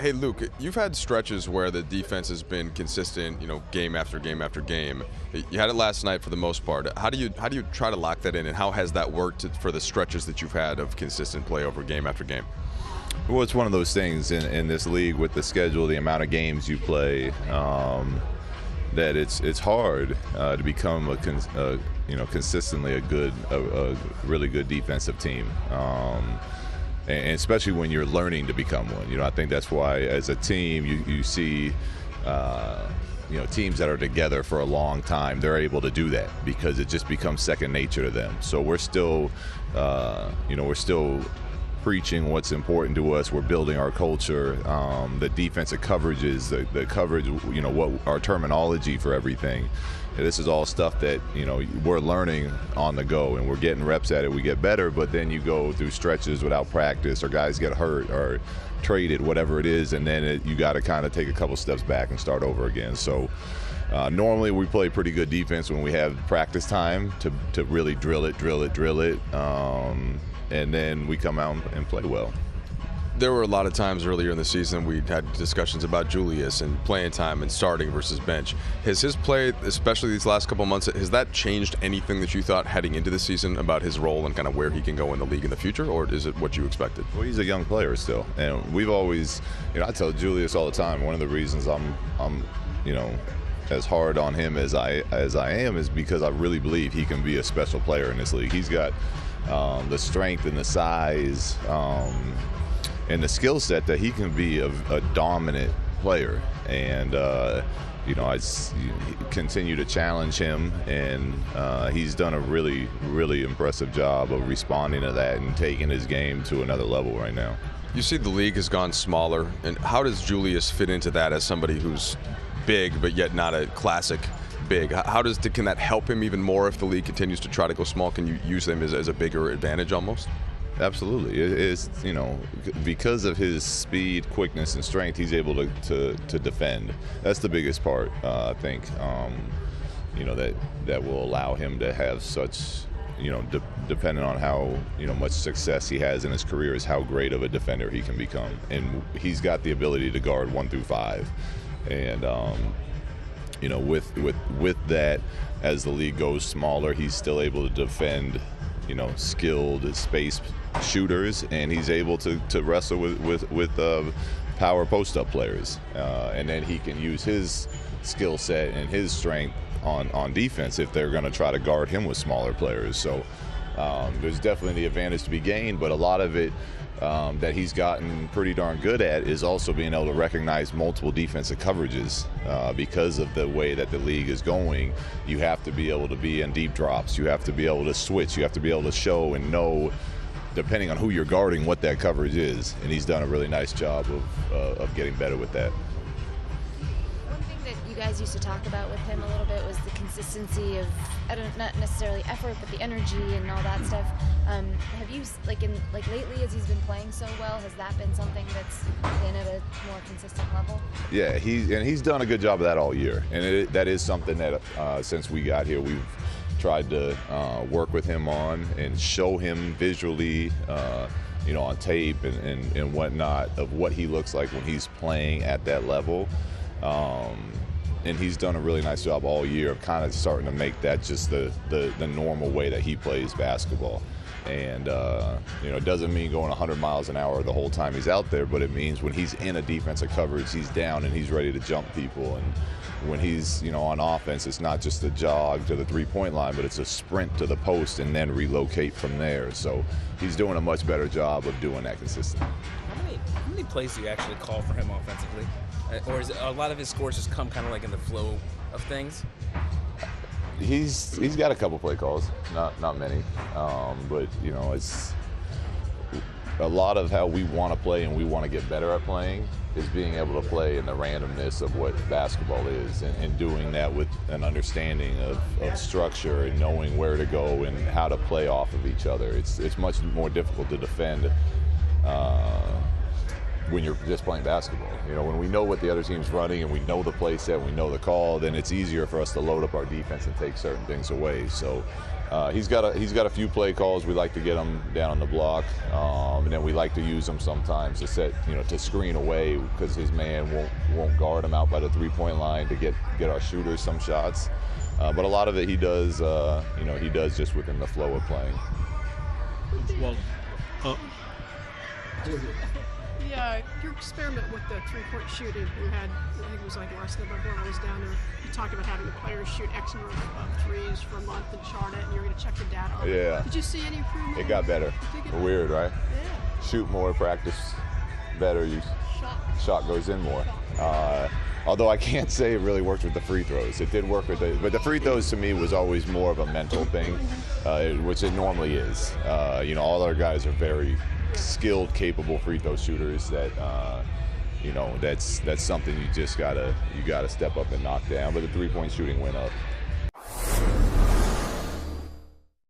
Hey, Luke, you've had stretches where the defense has been consistent, game after game after game. You had it last night for the most part. How do you try to lock that in, and how has that worked for the stretches that you've had of consistent play over game after game? Well, it's one of those things in this league with the schedule, the amount of games you play, that it's hard to become consistently a really good defensive team. And especially when you're learning to become one. I think that's why as a team you see teams that are together for a long time, they're able to do that because it just becomes second nature to them. So we're still preaching what's important to us. We're building our culture, the defensive coverages, the coverage, what our terminology for everything. This is all stuff that we're learning on the go, and we're getting reps at it. We get better, but then you go through stretches without practice, or guys get hurt or traded, whatever it is, and then you got to kind of take a couple steps back and start over again. So normally we play pretty good defense when we have practice time to really drill it, and then we come out and play well. There were a lot of times earlier in the season we had discussions about Julius and playing time and starting versus bench. Has his play, especially these last couple months, has that changed anything that you thought heading into the season about his role and kind of where he can go in the league in the future, or is it what you expected? Well, he's a young player still, and we've always, I tell Julius all the time, one of the reasons I'm as hard on him as I am is because I really believe he can be a special player in this league. He's got the strength and the size and the skill set that he can be a dominant player. And I continue to challenge him, and he's done a really, really impressive job of responding to that and taking his game to another level right now. You see the league has gone smaller, and how does Julius fit into that as somebody who's big but yet not a classic big? Can that help him even more if the league continues to try to go small? Can you use him as a bigger advantage almost? Absolutely. It's because of his speed, quickness, and strength, he's able to defend. That's the biggest part, I think. That will allow him to have such, depending on how much success he has in his career, is how great of a defender he can become. And he's got the ability to guard 1 through 5, and with that, as the league goes smaller, he's still able to defend skilled space shooters, and he's able to wrestle with power post-up players, and then he can use his skill set and his strength on defense if they're going to try to guard him with smaller players. So there's definitely the advantage to be gained, but a lot of it that he's gotten pretty darn good at is also being able to recognize multiple defensive coverages. Because of the way that the league is going, you have to be able to be in deep drops, you have to be able to switch, you have to be able to show and know, depending on who you're guarding, what that coverage is, and he's done a really nice job of getting better with that. One thing that you guys used to talk about with him a little bit was the consistency of, not necessarily effort, but the energy and all that stuff. Have you, lately, as he's been playing so well, has that been something that's been at a more consistent level? Yeah, he's done a good job of that all year, and that is something that since we got here, we've tried to work with him on and show him visually, on tape and whatnot, of what he looks like when he's playing at that level. And he's done a really nice job all year of kind of starting to make that just the normal way that he plays basketball. And it doesn't mean going 100 miles an hour the whole time he's out there, but it means when he's in a defensive coverage, he's down and he's ready to jump people. And when he's on offense, it's not just a jog to the three-point line, but it's a sprint to the post and then relocate from there. So he's doing a much better job of doing that consistently. How many plays do you actually call for him offensively? Or is it, a lot of his scores just come kind of like in the flow of things? He's got a couple play calls, not many, but it's a lot of how we want to play and we want to get better at playing is being able to play in the randomness of what basketball is, and doing that with an understanding of structure and knowing where to go and how to play off of each other. It's much more difficult to defend when you're just playing basketball. You know, when we know what the other team's running and we know the play set, we know the call, then it's easier for us to load up our defense and take certain things away. So he's got a few play calls. We like to get him down on the block, and then we like to use him sometimes to set, to screen away because his man won't guard him out by the three-point line to get our shooters some shots. But a lot of it he does, he does just within the flow of playing. Well, your experiment with the three-point shooting, you had, I think it was like last November when I was down there, you talked about having the players shoot X number of threes for a month and chart it, and you're going to check the data on it. Yeah. Did you see any improvement? It got better. Weird, right? Yeah. Shoot more, practice better, shot goes in more. Although I can't say it really worked with the free throws. It did work but the free throws to me was always more of a mental thing, which it normally is. All our guys are very skilled, capable free throw shooters that, that's something you gotta step up and knock down. But the three-point shooting went up.